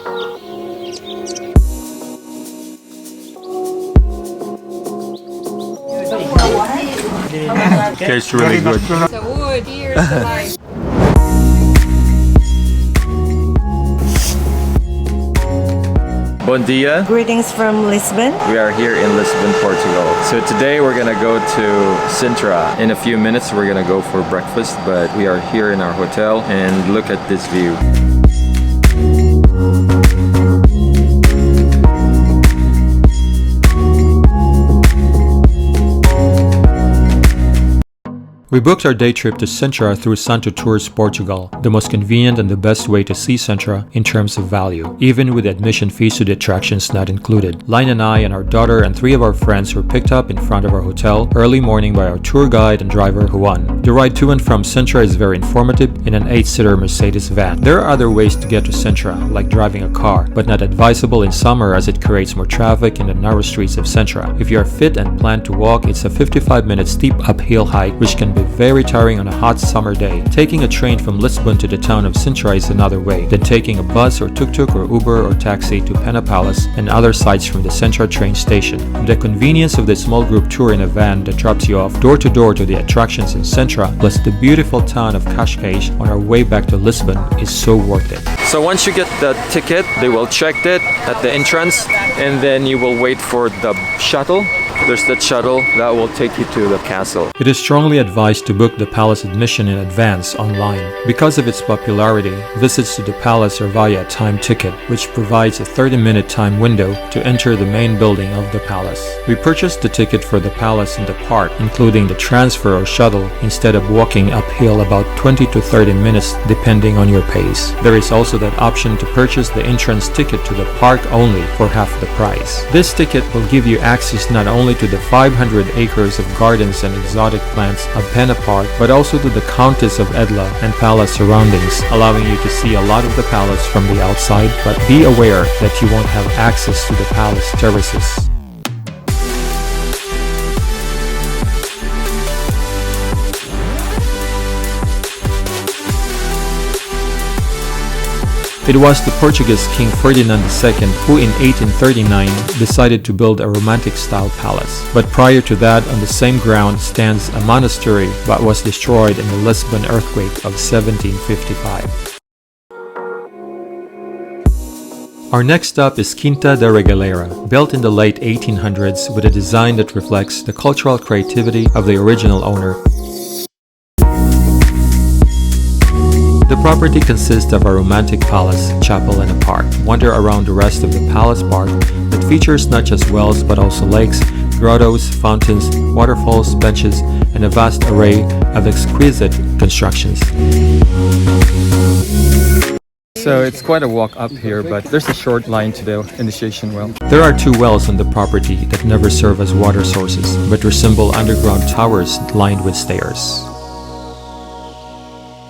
Tastes really good. Bon dia. Greetings from Lisbon. We are here in Lisbon, Portugal. So today we're gonna go to Sintra. In a few minutes we're gonna go for breakfast, but we are here in our hotel and look at this view. We booked our day trip to Sintra through Sintra Tours Portugal, the most convenient and the best way to see Sintra in terms of value, even with admission fees to the attractions not included. Line and I and our daughter and 3 of our friends were picked up in front of our hotel early morning by our tour guide and driver Juan. The ride to and from Sintra is very informative in an 8-seater Mercedes van. There are other ways to get to Sintra, like driving a car, but not advisable in summer as it creates more traffic in the narrow streets of Sintra. If you are fit and plan to walk, it's a 55-minute steep uphill hike which can be very tiring on a hot summer day. Taking a train from Lisbon to the town of Sintra is another way, then taking a bus or tuk-tuk or Uber or taxi to Pena Palace and other sites from the Sintra train station. The convenience of the small group tour in a van that drops you off door to door to the attractions in Sintra, plus the beautiful town of Cascais on our way back to Lisbon is so worth it. So once you get the ticket, they will check it at the entrance and then you will wait for the shuttle. There's the shuttle that will take you to the castle. It is strongly advised to book the palace admission in advance online. Because of its popularity, visits to the palace are via a time ticket, which provides a 30-minute time window to enter the main building of the palace. We purchased the ticket for the palace in the park, including the transfer or shuttle, instead of walking uphill about 20 to 30 minutes depending on your pace. There is also that option to purchase the entrance ticket to the park only for half the price. This ticket will give you access not only to the 500 acres of gardens and exotic plants of Pena Park, but also to the Countess of Edla and palace surroundings, allowing you to see a lot of the palace from the outside, but be aware that you won't have access to the palace terraces. It was the Portuguese King Ferdinand II who in 1839 decided to build a romantic-style palace. But prior to that, on the same ground stands a monastery but was destroyed in the Lisbon earthquake of 1755. Our next stop is Quinta da Regaleira, built in the late 1800s with a design that reflects the cultural creativity of the original owner. The property consists of a romantic palace, chapel and a park. Wander around the rest of the palace park that features not just wells but also lakes, grottos, fountains, waterfalls, benches, and a vast array of exquisite constructions. So it's quite a walk up here, but there's a short line to the initiation well. There are 2 wells on the property that never serve as water sources, but resemble underground towers lined with stairs.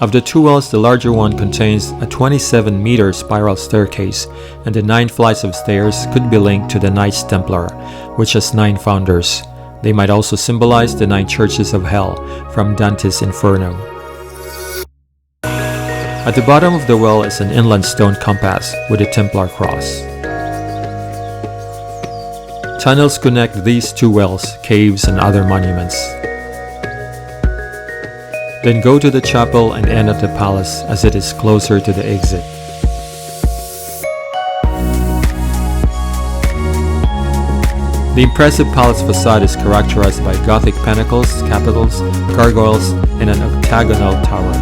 Of the 2 wells, the larger one contains a 27-meter spiral staircase, and the 9 flights of stairs could be linked to the Knights Templar, which has 9 founders. They might also symbolize the 9 churches of hell from Dante's Inferno. At the bottom of the well is an inland stone compass with a Templar cross. Tunnels connect these 2 wells, caves, and other monuments. Then go to the chapel and end at the palace as it is closer to the exit. The impressive palace facade is characterized by Gothic pinnacles, capitals, gargoyles, and an octagonal tower.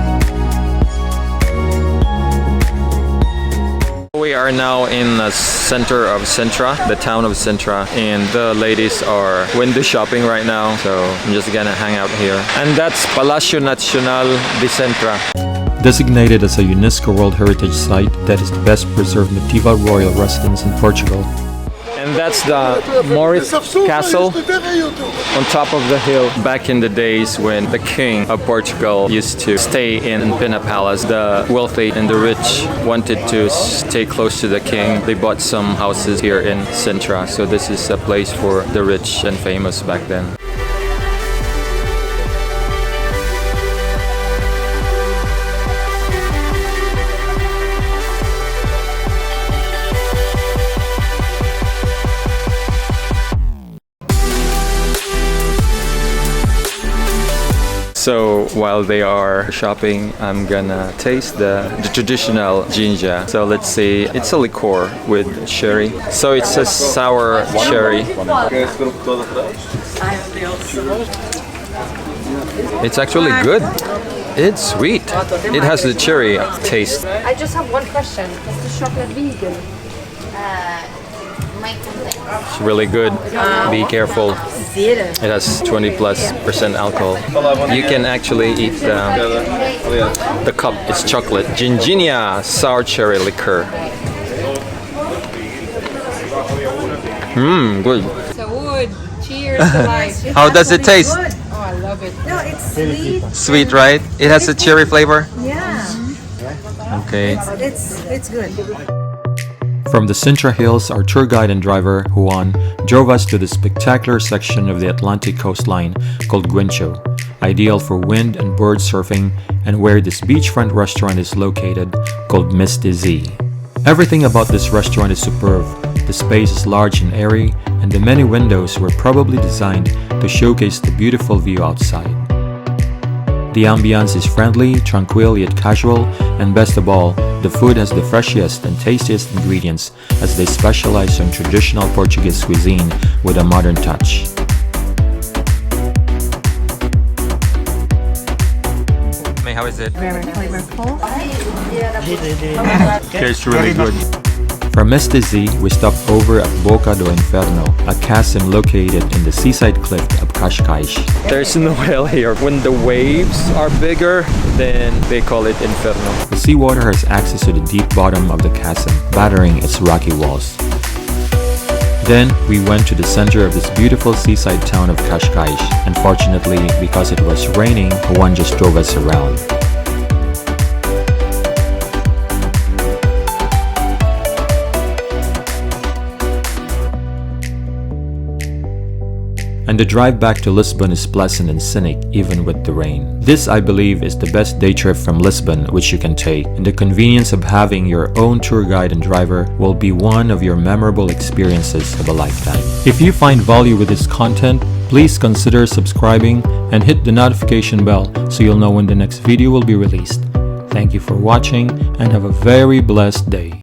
We are now in the center of Sintra, the town of Sintra, and the ladies are window shopping right now, so I'm just gonna hang out here. And that's Palacio Nacional de Sintra. Designated as a UNESCO World Heritage Site, that is the best preserved medieval royal residence in Portugal. And that's the Morris Castle on top of the hill. Back in the days when the King of Portugal used to stay in Pena Palace, the wealthy and the rich wanted to stay close to the king. They bought some houses here in Sintra, so this is a place for the rich and famous back then. So while they are shopping, I'm gonna taste the traditional Ginja. So let's see, it's a liqueur with cherry. So it's a sour cherry. It's actually good. It's sweet. It has the cherry taste. I just have one question. Is the chocolate vegan? It's really good. Be careful. It has 20+% alcohol. You can actually eat the cup. It's chocolate. Ginja sour cherry liqueur. Good. So wood. Cheers to life. How does it taste? Oh, I love it. No, it's sweet. Sweet, right? It has a cherry flavor. Yeah, Okay. it's good. From the Sintra Hills, our tour guide and driver, Juan, drove us to the spectacular section of the Atlantic coastline called Guincho, ideal for wind and bird surfing, and where this beachfront restaurant is located called Meste Ze. Everything about this restaurant is superb. The space is large and airy, and the many windows were probably designed to showcase the beautiful view outside. The ambience is friendly, tranquil yet casual, and best of all, the food has the freshest and tastiest ingredients as they specialize on traditional Portuguese cuisine with a modern touch. May, how is it? Very flavorful. Tastes really good. From Meste Ze, we stopped over at Boca do Inferno, a chasm located in the seaside cliff of Cascais. There's no whale here. When the waves are bigger, then they call it Inferno. The seawater has access to the deep bottom of the chasm, battering its rocky walls. Then, we went to the center of this beautiful seaside town of Cascais. Unfortunately, because it was raining, Juan just drove us around. And the drive back to Lisbon is pleasant and scenic even with the rain. This, I believe, is the best day trip from Lisbon which you can take, and the convenience of having your own tour guide and driver will be one of your memorable experiences of a lifetime. If you find value with this content, please consider subscribing and hit the notification bell so you'll know when the next video will be released. Thank you for watching and have a very blessed day.